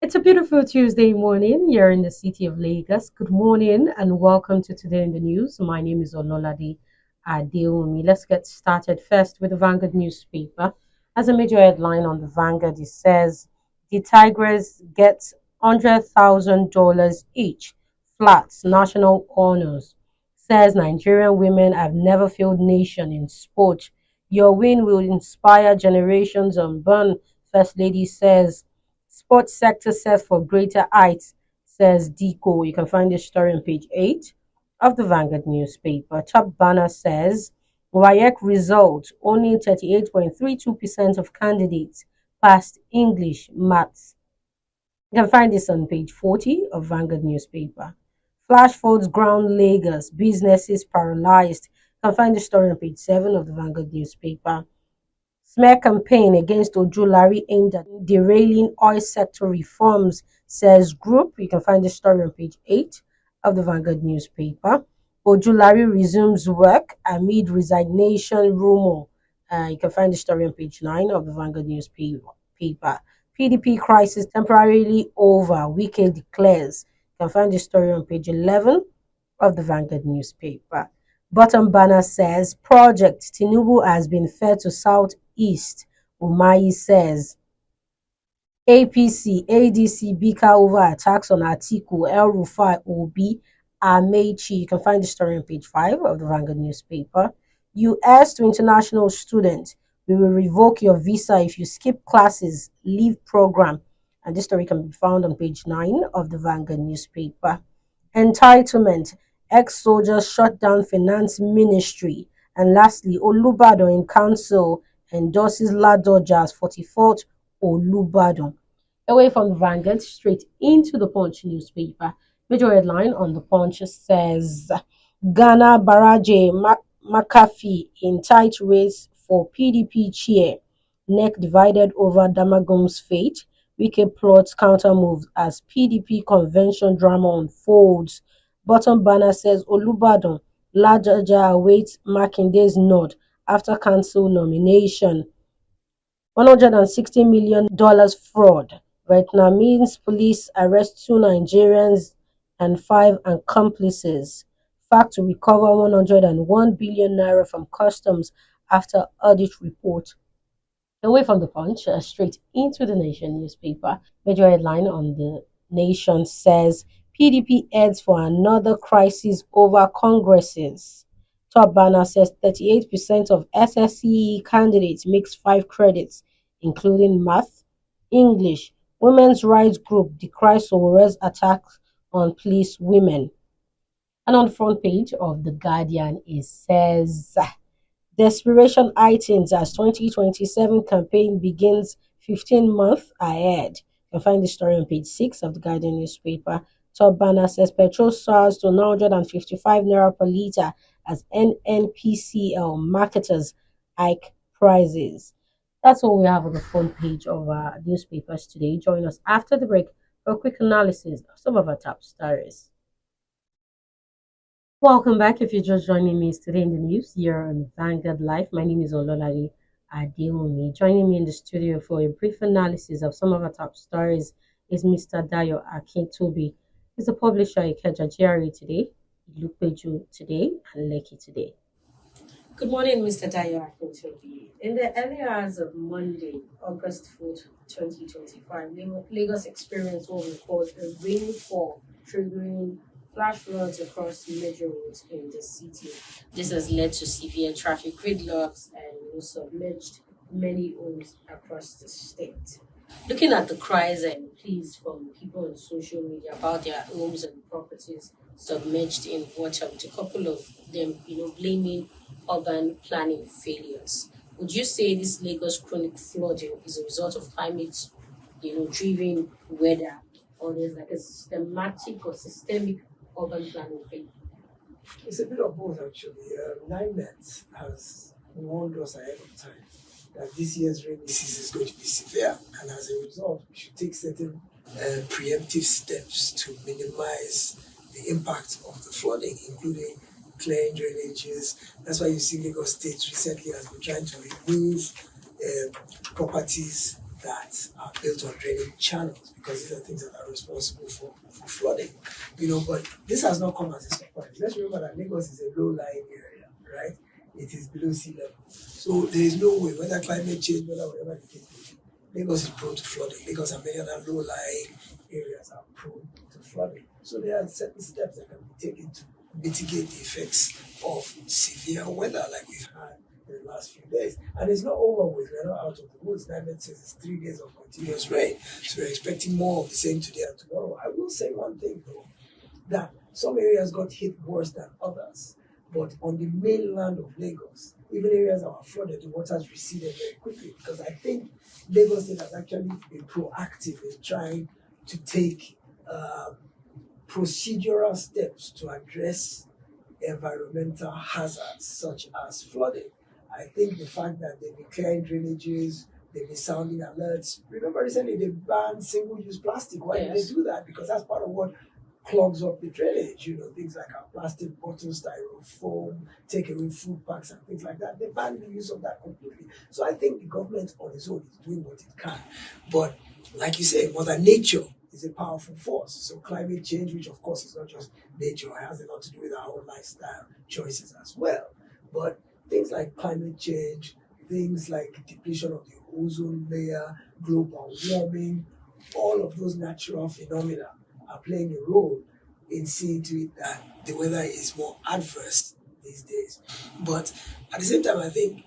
It's a beautiful Tuesday morning here in the city of Lagos. Good morning and welcome to Today in the News. My name is Ololade Adeomi. Let's get started first with the Vanguard newspaper. As a major headline on the Vanguard, it says the Tigers get $100,000 each. Flats national honors. Says Nigerian women have never failed nation in sport. Your win will inspire generations unborn. First Lady says sports sector set for greater heights, says Deco. You can find this story on page 8 of the Vanguard newspaper. Top banner says WAEC result only 38.32% of candidates passed English maths. You can find this on page 40 of Vanguard newspaper. Flash floods ground Lagos, businesses paralyzed. You can find the story on page 7 of the Vanguard newspaper. Smear campaign against Ojulari aimed at derailing oil sector reforms, says Group. You can find the story on page 8 of the Vanguard newspaper. Ojulari resumes work amid resignation rumor. You can find the story on page 9 of the Vanguard newspaper. PDP crisis temporarily over, Wike declares. You can find the story on page 11 of the Vanguard newspaper. Bottom banner says Project Tinubu has been fed to Southeast. Umahi says APC, ADC, Bika over attacks on Atiku, El Rufai, Obi, Amechi. You can find the story on page 5 of the Vanguard newspaper. US to international students, we will revoke your visa if you skip classes, leave program. And this story can be found on page 9 of the Vanguard newspaper. Entitlement, ex-soldiers shut down finance ministry. And lastly, Olubadan in council endorses Ladoja as 44th Olubadan. Away from the Vanguard, straight into the Punch newspaper. Major headline on the Punch says Ghana Baraje McAfee in tight race for PDP chair. Neck divided over Damagum's fate. Wike plots counter moves as PDP convention drama unfolds. Bottom banner says Olubadan, Ladoja awaits Makinde's nod after council nomination. $160 million fraud. Vietnamese police arrest two Nigerians and five accomplices. Fact to recover 101 billion naira from customs after audit report. Away from the punch, straight into the Nation newspaper. Major headline on the Nation says PDP heads for another crisis over congresses. Top banner says 38% of SSCE candidates mix five credits, including math, English. Women's rights group decries Sowore's attacks on police women. And on the front page of The Guardian, it says desperation heightens as 2027 campaign begins 15 months ahead. You can find the story on page 6 of the Guardian newspaper. Top banner says petrol soars to 955 naira per litre as NNPCL marketers hike prices. That's all we have on the front page of our newspapers today. Join us after the break for a quick analysis of some of our top stories. Welcome back. If you're just joining me today in the news, you're on Vanguard Live. My name is Ololari Adeomi. Joining me in the studio for a brief analysis of some of our top stories is Mr. Dayo Akintobi. He's a publisher at Ikeja GRA today, Ilupeju today, and Lekki today. Good morning, Mr. Dayo Akintobi. In the early hours of Monday, August 4th, 2025, Lagos experienced what we call a rainfall, triggering flash floods across major roads in the city. This has led to severe traffic gridlocks and submerged many homes across the state. Looking at the cries and pleas from people on social media about their homes and properties submerged in water, with a couple of them, blaming urban planning failures. Would you say this Lagos chronic flooding is a result of climate, driven weather, or there's like a systematic or systemic urban planning failure? It's a bit of both, actually. NIMET has warned us ahead of time that this year's rainy season is going to be severe, and as a result, we should take certain preemptive steps to minimize the impact of the flooding, including clearing drainages. That's why you see Lagos State recently has been trying to remove properties that are built on draining channels, because these are things that are responsible for flooding. But this has not come as a surprise. Let's remember that Lagos is a low-lying area, right? It is below sea level. So there is no way, whether climate change, whether whatever the case may be, Lagos is prone to flooding. Lagos and many other low-lying areas are prone to flooding. So there are certain steps that can be taken to mitigate the effects of severe weather like we've had in the last few days. And it's not over with. We're not out of the woods. Climate says it's 3 days of continuous rain. So we're expecting more of the same today and tomorrow. I will say one thing though, that some areas got hit worse than others. But on the mainland of Lagos, even areas that were flooded, the waters receded very quickly, because I think Lagos State has actually been proactive in trying to take procedural steps to address environmental hazards such as flooding. I think the fact that they've been clearing drainages, they've been sounding alerts. Remember recently they banned single-use plastic. Why did they do that? Because that's part of what clogs up the drainage, things like our plastic bottles, styrofoam, take away food packs and things like that. They banned the use of that completely. So I think the government on its own is doing what it can. But like you say, Mother Nature is a powerful force. So climate change, which of course is not just nature, it has a lot to do with our own lifestyle choices as well. But things like climate change, things like depletion of the ozone layer, global warming, all of those natural phenomena are playing a role in seeing to it that the weather is more adverse these days. But at the same time, I think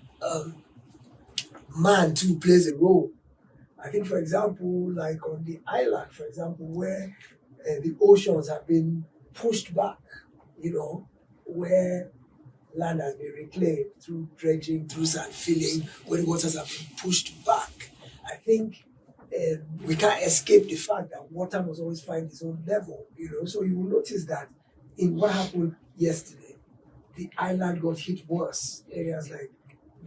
man too plays a role. I think, for example, like on the island, for example, where the oceans have been pushed back, where land has been reclaimed through dredging, through sand filling, where the waters have been pushed back. I think we can't escape the fact that water must always find its own level, So you will notice that in what happened yesterday, the island got hit worse. Areas like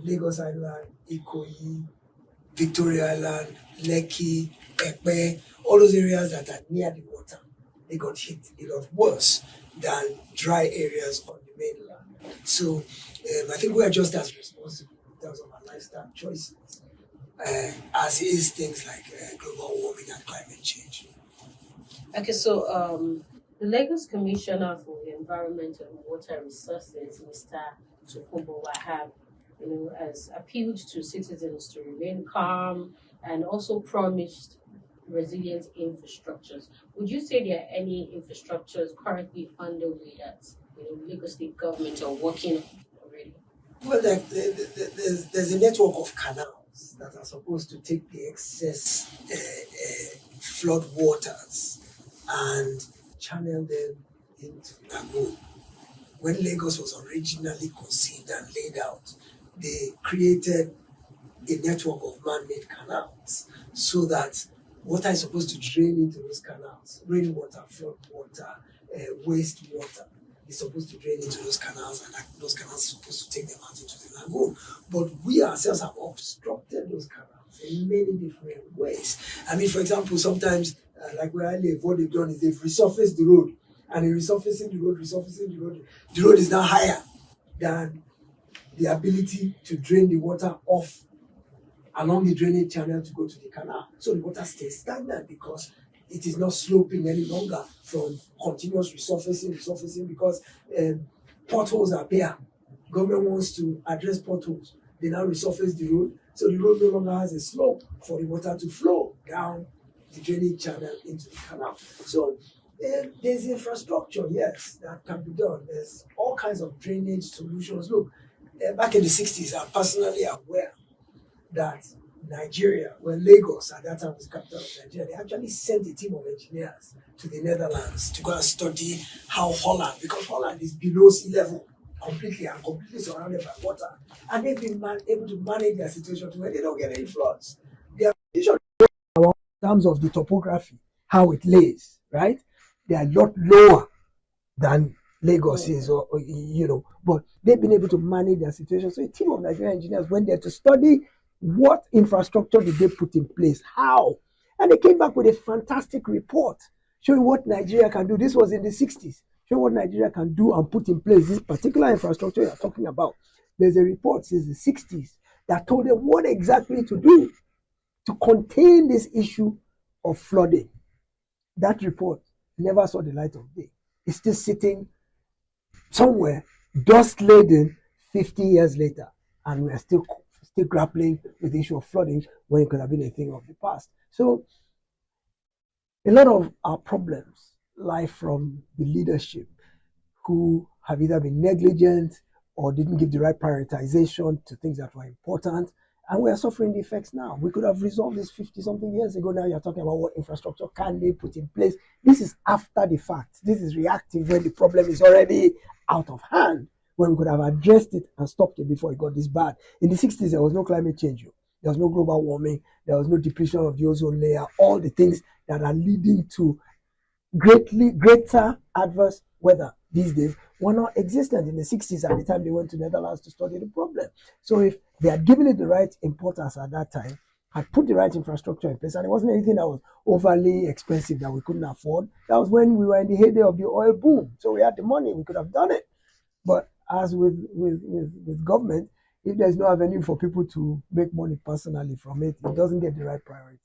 Lagos Island, Ikoyi, Victoria Island, Lekki, Ekpe, all those areas that are near the water, they got hit a lot worse than dry areas on the mainland. So I think we are just as responsible in terms of our lifestyle choices as is things like global warming and climate change. Okay, so the Lagos Commissioner for the Environment and Water Resources, Mr. Tukumbo Wahab, has appealed to citizens to remain calm and also promised resilient infrastructures. Would you say there are any infrastructures currently underway that Lagos State government are working on already? Well, there's a network of canals that are supposed to take the excess flood waters and channel them into Lagoon. When Lagos was originally conceived and laid out, they created a network of man-made canals so that water is supposed to drain into those canals. Rainwater, flood water, wastewater is supposed to drain into those canals, and those canals are supposed to take them out into the lagoon. But we ourselves have obstructed those canals in many different ways. I mean, for example, sometimes, like where I live, what they've done is they've resurfaced the road. And in resurfacing the road is now higher than the ability to drain the water off along the drainage channel to go to the canal. So the water stays stagnant because it is not sloping any longer from continuous resurfacing because potholes appear. Government wants to address potholes. They now resurface the road, so the road no longer has a slope for the water to flow down the drainage channel into the canal. So there's infrastructure, yes, that can be done. There's all kinds of drainage solutions. Look, back in the 60s, I'm personally aware that Nigeria, when Lagos at that time was the capital of Nigeria, they actually sent a team of engineers to the Netherlands to go and study how Holland, because Holland is below sea level completely and completely surrounded by water, and they've been able to manage their situation to where they don't get any floods. Their position in terms of the topography, how it lays, right? They are a lot lower than Lagos is, or but they've been able to manage their situation. So a team of Nigerian engineers went there to study what infrastructure did they put in place, how, and they came back with a fantastic report showing what Nigeria can do. This was in the 60s, showing what Nigeria can do and put in place this particular infrastructure you're talking about. There's a report since the 60s that told them what exactly to do to contain this issue of flooding. That report never saw the light of day. It's still sitting somewhere, dust laden, 50 years later, and we're still grappling with the issue of flooding when it could have been a thing of the past. So a lot of our problems lie from the leadership who have either been negligent or didn't give the right prioritization to things that were important. And we are suffering the effects now. We could have resolved this 50 something years ago. Now you're talking about what infrastructure can they put in place. This is after the fact. This is reactive when the problem is already out of hand, when we could have addressed it and stopped it before it got this bad. In the 60s, there was no climate change. There was no global warming. There was no depletion of the ozone layer. All the things that are leading to greater adverse weather these days were not existent in the 60s at the time they went to Netherlands to study the problem. So if they had given it the right importance at that time, had put the right infrastructure in place, and it wasn't anything that was overly expensive that we couldn't afford, that was when we were in the heyday of the oil boom. So we had the money, we could have done it. But as with government, if there's no avenue for people to make money personally from it, it doesn't get the right priority.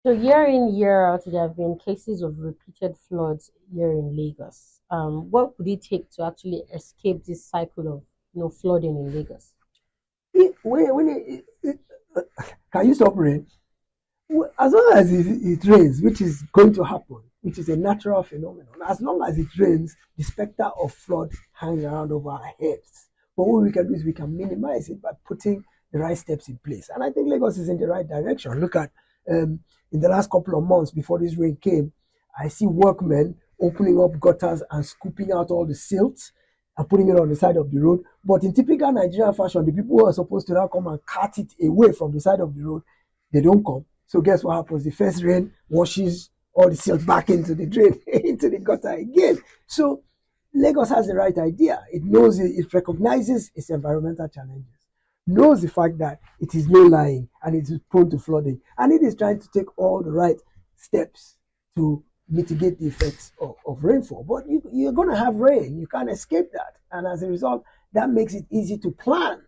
So year in, year out, there have been cases of repeated floods here in Lagos. What would it take to actually escape this cycle of flooding in Lagos? When can you stop rain? Well, as long as it rains, which is going to happen, which is a natural phenomenon, as long as it rains, the specter of flood hangs around over our heads. But what we can do is we can minimize it by putting the right steps in place. And I think Lagos is in the right direction. Look at in the last couple of months before this rain came, I see workmen opening up gutters and scooping out all the silt and putting it on the side of the road. But in typical Nigerian fashion, the people who are supposed to now come and cart it away from the side of the road, they don't come. So guess what happens? The first rain washes all the silt back into the drain, into the gutter again. So Lagos has the right idea. It knows it recognizes its environmental challenges, knows the fact that it is low lying and it is prone to flooding, and it is trying to take all the right steps to mitigate the effects of rainfall. But you're going to have rain. You can't escape that. And as a result, that makes it easy to plan.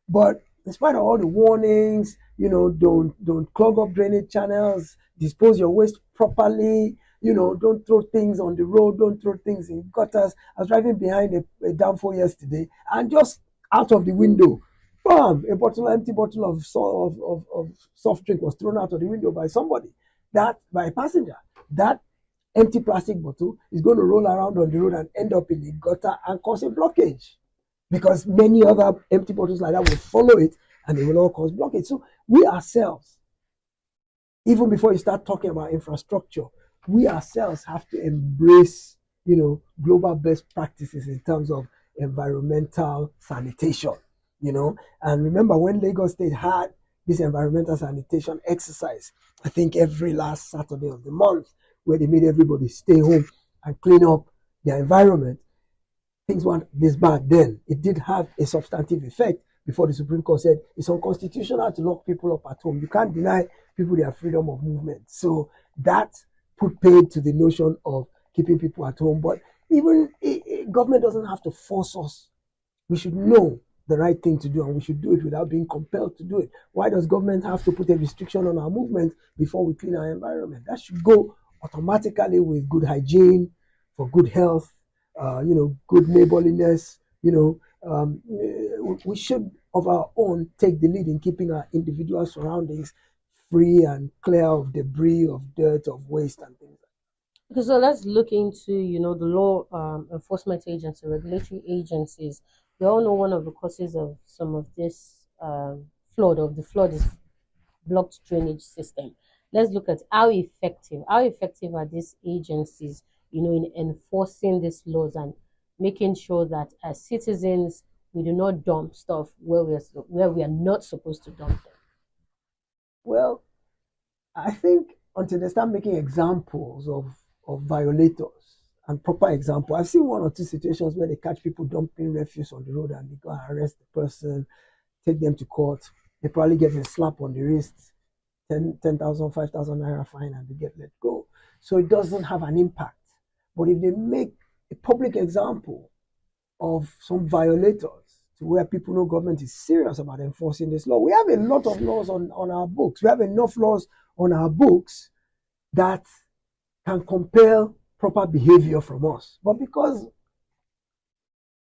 But in spite of all the warnings, don't clog up drainage channels, dispose your waste properly, don't throw things on the road, don't throw things in gutters. I was driving behind a downfall yesterday, and just out of the window, bam, empty bottle of soft drink was thrown out of the window by somebody, that by a passenger. That empty plastic bottle is going to roll around on the road and end up in the gutter and cause a blockage, because many other empty bottles like that will follow it and they will all cause blockage. So we ourselves, even before you start talking about infrastructure, we ourselves have to embrace, global best practices in terms of environmental sanitation, And remember, when Lagos State had this environmental sanitation exercise, I think every last Saturday of the month, where they made everybody stay home and clean up their environment, things weren't this bad then. It did have a substantive effect before the Supreme Court said it's unconstitutional to lock people up at home. You can't deny people their freedom of movement. So that put paid to the notion of keeping people at home. But even government doesn't have to force us. We should know the right thing to do, and we should do it without being compelled to do it. Why does government have to put a restriction on our movement before we clean our environment? That should go automatically with good hygiene, for good health, good neighborliness. We should, of our own, take the lead in keeping our individual surroundings free and clear of debris, of dirt, of waste, and things. Okay, so let's look into, the law enforcement agency, regulatory agencies. We all know one of the causes of some of this flood is blocked drainage system. Let's look at how effective are these agencies, in enforcing these laws and making sure that as citizens we do not dump stuff where we are not supposed to dump them. Well, I think until they start making examples of violators and proper example, I've seen one or two situations where they catch people dumping refuse on the road and they go and arrest the person, take them to court. They probably get a slap on the wrist, 10,000, 5,000 naira fine, and they get let go. So it doesn't have an impact. But if they make a public example of some violators to where people know government is serious about enforcing this law. We have a lot of laws on our books. We have enough laws on our books that can compel proper behavior from us. But because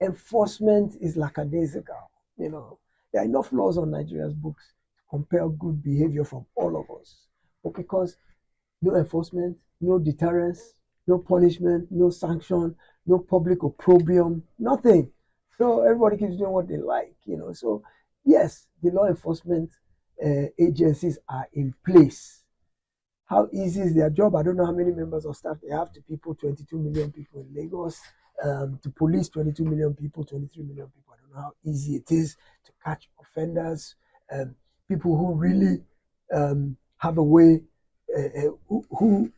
enforcement is lackadaisical, there are enough laws on Nigeria's books to compel good behavior from all of us. But because no enforcement, no deterrence, no punishment, no sanction, no public opprobrium, nothing. So everybody keeps doing what they like, So yes, the law enforcement agencies are in place. How easy is their job? I don't know how many members of staff they have to people, 22 million people in Lagos, to police 22 million people, 23 million people. I don't know how easy it is to catch offenders, people who really have a way, who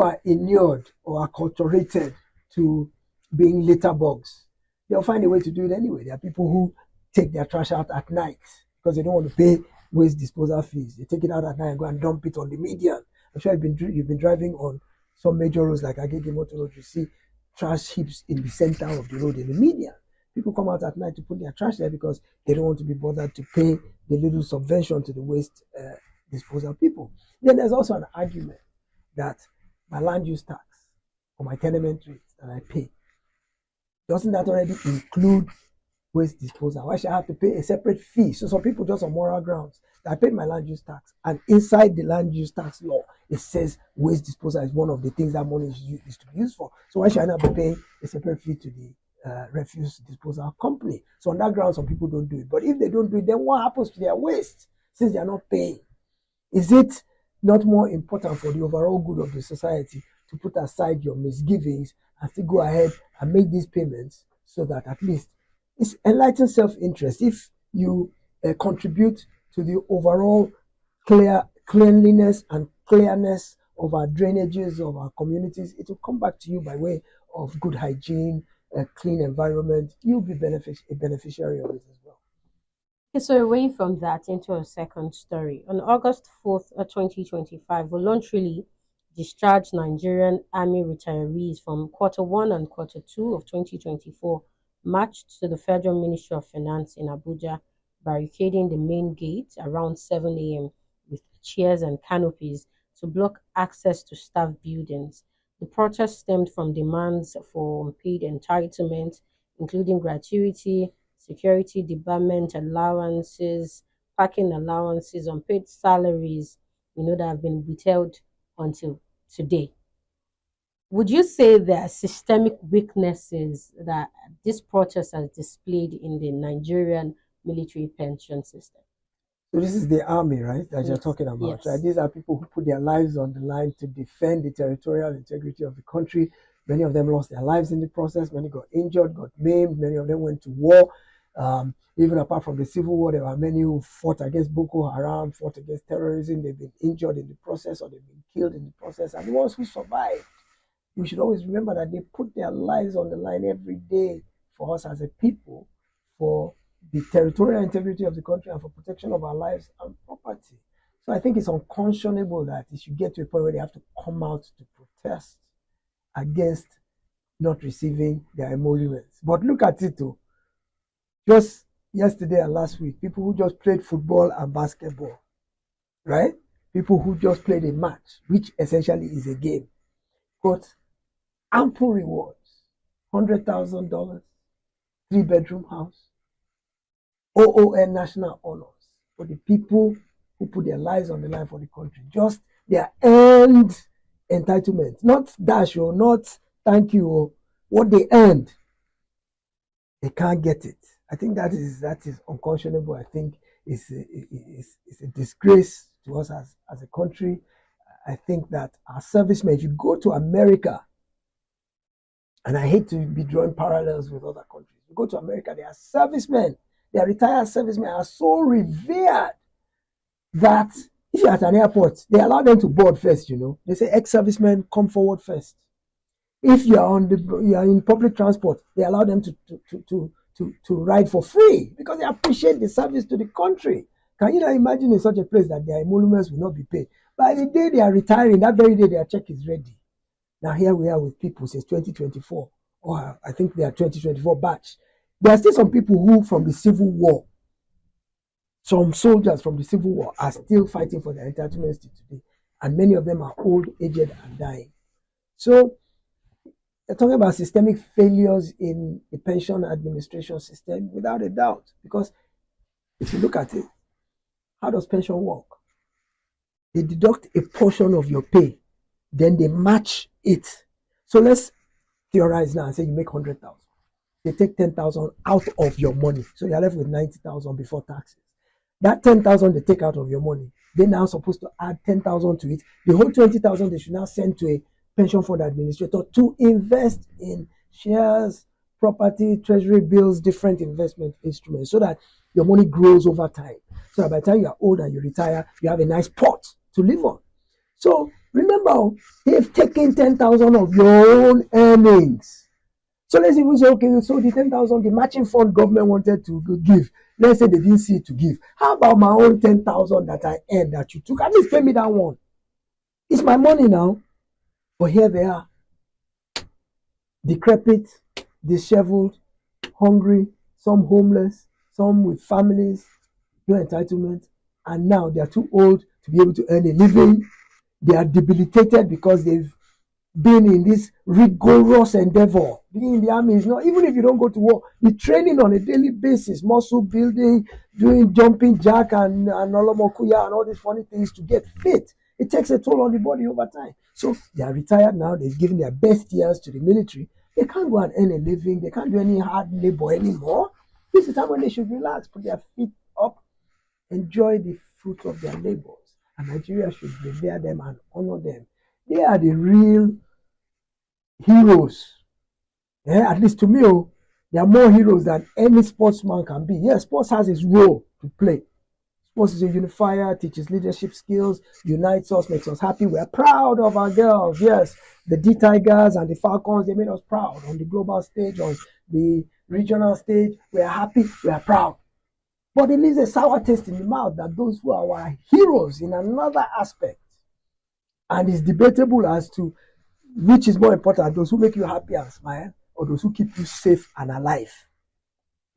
are inured or acculturated to being litter bugs. They'll find a way to do it anyway. There are people who take their trash out at night because they don't want to pay waste disposal fees. They take it out at night and go and dump it on the median. I'm sure you've been driving on some major roads like Agege Motor Road. You see trash heaps in the center of the road in the median. People come out at night to put their trash there because they don't want to be bothered to pay the little subvention to the waste disposal people. Then there's also an argument that my land use tax or my tenement rates that I pay, doesn't that already include waste disposal? Why should I have to pay a separate fee? So some people just on moral grounds, I paid my land use tax, and inside the land use tax law, it says waste disposal is one of the things that money is to be used for. So why should I not be paying a separate fee to the refuse disposal company? So on that ground, some people don't do it. But if they don't do it, then what happens to their waste since they are not paying? Is it not more important for the overall good of the society to put aside your misgivings and still go ahead and make these payments so that at least it's enlightened self-interest? If you contribute to the overall cleanliness and clearness of our drainages, of our communities, it will come back to you by way of good hygiene, a clean environment. You'll be a beneficiary of it as well. Okay, so away from that into a second story. On August 4th, 2025, voluntarily discharged Nigerian Army retirees from Quarter 1 and Quarter 2 of 2024 marched to the Federal Ministry of Finance in Abuja, barricading the main gate around 7 a.m. with chairs and canopies to block access to staff buildings. The protest stemmed from demands for unpaid entitlements, including gratuity, security debarment allowances, parking allowances, unpaid salaries, that have been withheld until today. Would you say there are systemic weaknesses that this protest has displayed in the Nigerian military pension system? So this is the army, right, that you're Yes, talking about, yes. right? These are people who put their lives on the line to defend the territorial integrity of the country. Many of them lost their lives in the process. Many got injured, got maimed. Many of them went to war. Even apart from the civil war, there were many who fought against Boko Haram, fought against terrorism. They've been injured in the process or they've been killed in the process. And the ones who survived, we should always remember that they put their lives on the line every day for us as a people, for the territorial integrity of the country and for protection of our lives and property. So I think it's unconscionable that it should get to a point where they have to come out to protest against not receiving their emoluments. But look at it though. Just yesterday and last week, people who just played football and basketball, right? People who just played a match, which essentially is a game, got ample rewards, $100,000, 3-bedroom house, OON national honors for the people who put their lives on the line for the country. Just their earned entitlement, not dash or not thank you or what they earned. They can't get it. I think that is unconscionable. I think it's a disgrace to us as a country. I think that our servicemen, if you go to America, and I hate to be drawing parallels with other countries, you go to America, their servicemen, their retired servicemen are so revered that if you're at an airport, they allow them to board first, They say ex-servicemen come forward first. If you are in public transport, they allow them to ride for free because they appreciate the service to the country. Can you not imagine in such a place that their emoluments will not be paid? By the day they are retiring, that very day their check is ready. Now here we are with people since 2024, or I think they are 2024 batch. There are still some people who, from the Civil War, some soldiers from the Civil War are still fighting for their entitlements to today. And many of them are old, aged, and dying. So you're talking about systemic failures in the pension administration system without a doubt. Because if you look at it, how does pension work? They deduct a portion of your pay, then they match it. So let's theorize now and say you make 100,000. They take 10,000 out of your money. So you're left with 90,000 before taxes. That 10,000 they take out of your money, they're now supposed to add 10,000 to it. The whole 20,000 they should now send to a pension fund administrator to invest in shares, property, treasury bills, different investment instruments so that your money grows over time. So that by the time you're old and you retire, you have a nice pot to live on. So remember, they've taken 10,000 of your own earnings. So let's even say, okay, so the 10,000, the matching fund government wanted to give, let's say they didn't see it to give. How about my own 10,000 that I earned that you took? At least pay me that one. It's my money now. But here they are, decrepit, disheveled, hungry, some homeless, some with families, no entitlement, and now they are too old to be able to earn a living. They are debilitated because they've been in this rigorous endeavor. Being in the army is not, even if you don't go to war, the training on a daily basis, muscle building, doing jumping jack and olomokuya and all these funny things to get fit. It takes a toll on the body over time. So they are retired now. They've given their best years to the military. They can't go and earn a living. They can't do any hard labor anymore. This is the time when they should relax, put their feet up, enjoy the fruits of their labors. And Nigeria should revere them and honor them. They are the real heroes. Yeah, at least to me, they are more heroes than any sportsman can be. Yes, sports has its role to play. Sports is a unifier, teaches leadership skills, unites us, makes us happy. We're proud of our girls. Yes, the D Tigers and the Falcons, they made us proud on the global stage, on the regional stage. We are happy, we are proud. But it leaves a sour taste in the mouth that those who are our heroes in another aspect, and it's debatable as to which is more important, those who make you happy and smile, or those who keep you safe and alive?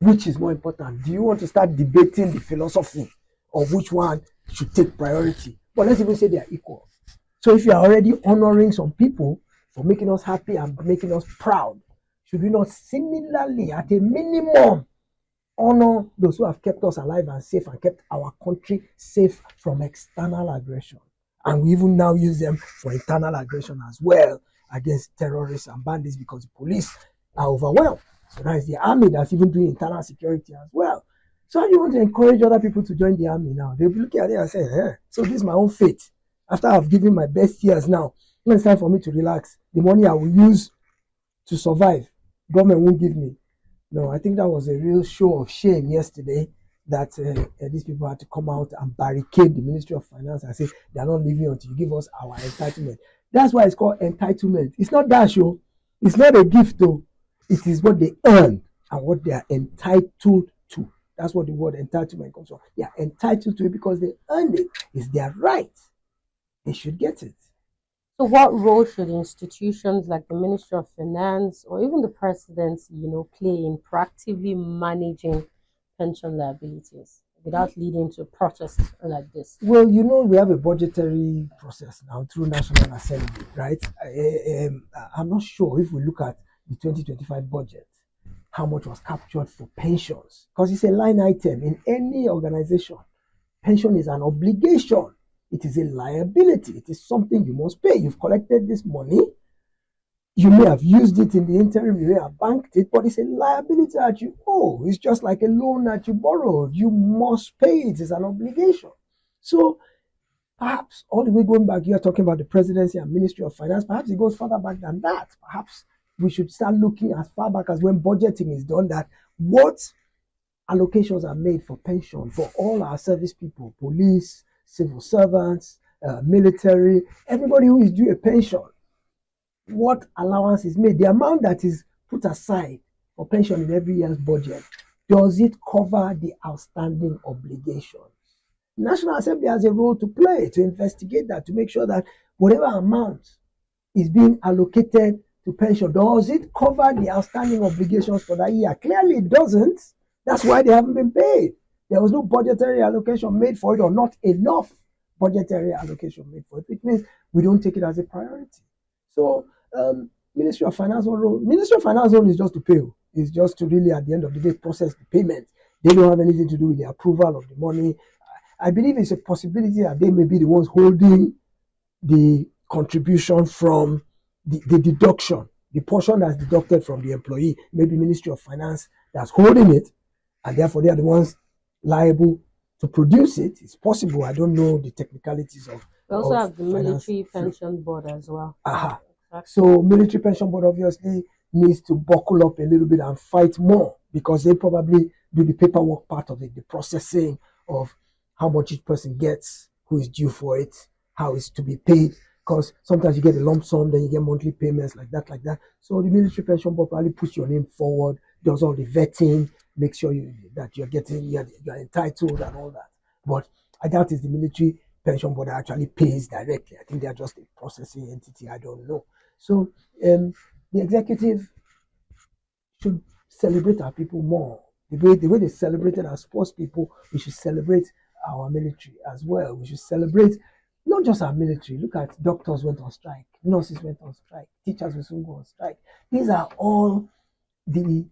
Which is more important? Do you want to start debating the philosophy of which one should take priority? But let's even say they are equal. So if you are already honoring some people for making us happy and making us proud, should we not similarly, at a minimum, honor those who have kept us alive and safe and kept our country safe from external aggression? And we even now use them for internal aggression as well against terrorists and bandits because the police are overwhelmed. So now it's the army that's even doing internal security as well. So how do you want to encourage other people to join the army now? They'll be looking at it and saying, hey, so this is my own fate. After I've given my best years now, when it's time for me to relax, the money I will use to survive, government won't give me. No, I think that was a real show of shame yesterday that these people had to come out and barricade the Ministry of Finance and say they are not leaving until you give us our entitlement. That's why it's called entitlement. It's not that show. It's not a gift though. It is what they earn and what they are entitled to. That's what the word entitlement comes from. They are entitled to it because they earned it. It's their right. They should get it. So, what role should institutions like the Ministry of Finance or even the presidency, play in proactively managing pension liabilities without leading to protests like this? Well, we have a budgetary process now through National Assembly, right? I'm not sure if we look at the 2025 budget, how much was captured for pensions, because it's a line item in any organization. Pension is an obligation. It is a liability. It is something you must pay. You've collected this money. You may have used it in the interim. You may have banked it, but it's a liability that you owe. It's just like a loan that you borrowed. You must pay it. It's an obligation. So perhaps all the way going back, you're talking about the presidency and Ministry of Finance. Perhaps it goes further back than that. Perhaps we should start looking as far back as when budgeting is done, that what allocations are made for pension for all our service people, police, civil servants, military, everybody who is due a pension. What allowance is made, the amount that is put aside for pension in every year's budget, does it cover the outstanding obligations? The National Assembly has a role to play to investigate that, to make sure that whatever amount is being allocated to pension, does it cover the outstanding obligations for that year? Clearly it doesn't. That's why they haven't been paid. There was no budgetary allocation made for it, or not enough budgetary allocation made for it, which means we don't take it as a priority. So Ministry of Finance role is just to pay. It's just to really, at the end of the day, process the payment. They don't have anything to do with the approval of the money. I believe it's a possibility that they may be the ones holding the contribution from the deduction, the portion that's deducted from the employee, maybe Ministry of Finance that's holding it, and therefore they are the ones liable to produce it. It's possible. I don't know the technicalities of. We also have the finance. military pension board as well. Aha. So military pension board obviously needs to buckle up a little bit and fight more, because they probably do the paperwork part of it, the processing of how much each person gets, who is due for it, how it's to be paid. Because sometimes you get a lump sum, then you get monthly payments like that. So the military pension board probably puts your name forward, does all the vetting, makes sure that you're entitled and all that. But I doubt it's the military pension board that actually pays directly. I think they're just a processing entity. I don't know. So the executive should celebrate our people more. The way they celebrated our sports people, we should celebrate our military as well. We should celebrate not just our military. Look at doctors went on strike, nurses went on strike, teachers will soon go on strike. These are all the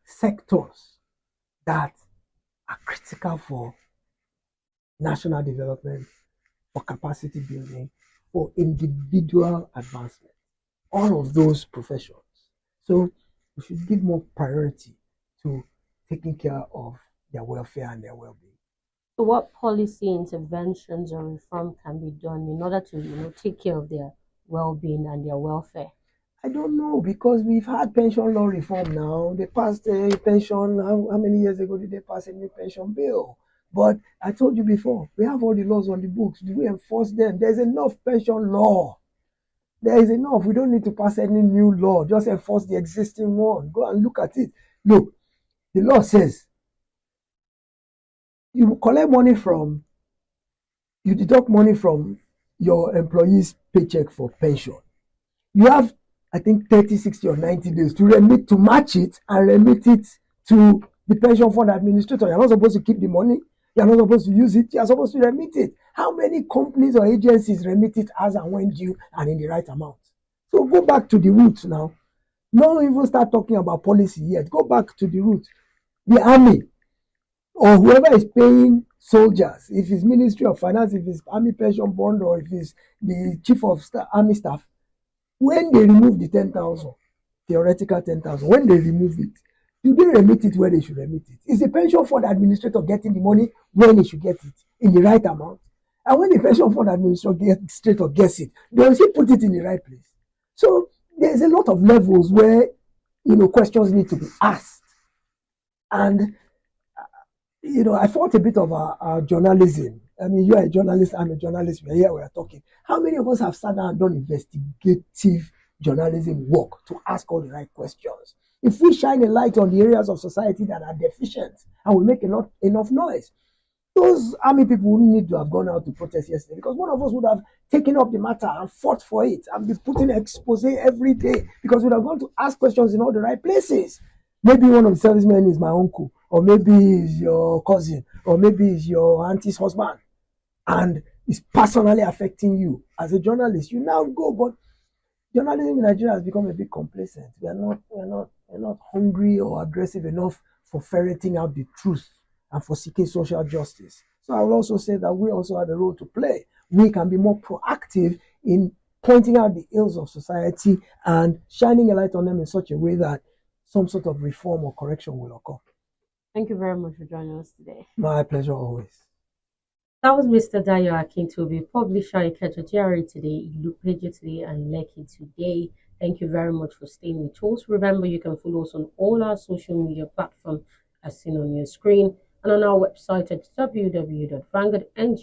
sectors that are critical for national development, for capacity building, for individual advancement. All of those professions. So we should give more priority to taking care of their welfare and their well-being. So what policy interventions or reform can be done in order to take care of their well-being and their welfare? I don't know, because we've had pension law reform now. They passed a pension. How many years ago did they pass a new pension bill? But I told you before, we have all the laws on the books. Do we enforce them? There's enough pension law. There is enough. We don't need to pass any new law. Just enforce the existing one. Go and look at it. Look, the law says you deduct money from your employee's paycheck for pension. You have, I think, 30, 60, or 90 days to match it and remit it to the pension fund administrator. You're not supposed to keep the money. You're not supposed to use it. You're supposed to remit it. How many companies or agencies remit it as and when due and in the right amount? So go back to the roots now. Don't even start talking about policy yet. Go back to the roots. The army, or whoever is paying soldiers, if it's Ministry of Finance, if it's Army Pension Board, or if it's the Chief of Army Staff, when they remove the 10,000, theoretical 10,000, when they remove it, do they remit it where they should remit it? Is the pension fund administrator getting the money when he should get it, in the right amount? And when the pension fund administrator gets it, does he put it in the right place? So there's a lot of levels where questions need to be asked. And I thought a bit of our journalism. I mean, you are a journalist, I'm a journalist, we're here, we're talking. How many of us have sat down and done investigative journalism work to ask all the right questions? If we shine a light on the areas of society that are deficient and we make enough noise, those army people wouldn't need to have gone out to protest yesterday, because one of us would have taken up the matter and fought for it and be putting an expose every day, because we'd have gone to ask questions in all the right places. Maybe one of the servicemen is my uncle, or maybe is your cousin, or maybe is your auntie's husband, and it's personally affecting you as a journalist. You now go, but journalism in Nigeria has become a bit complacent. We're not hungry or aggressive enough for ferreting out the truth and for seeking social justice. So I will also say that we also have a role to play. We can be more proactive in pointing out the ills of society and shining a light on them in such a way that some sort of reform or correction will occur. Thank you very much for joining us today. My pleasure always. That was Mr. Dayo Akintobi, publisher Ikeja GRA Today, Ilupeja Today, and Lekki Today. Thank you very much for staying with us. Remember, you can follow us on all our social media platforms as seen on your screen and on our website at www.vanguardng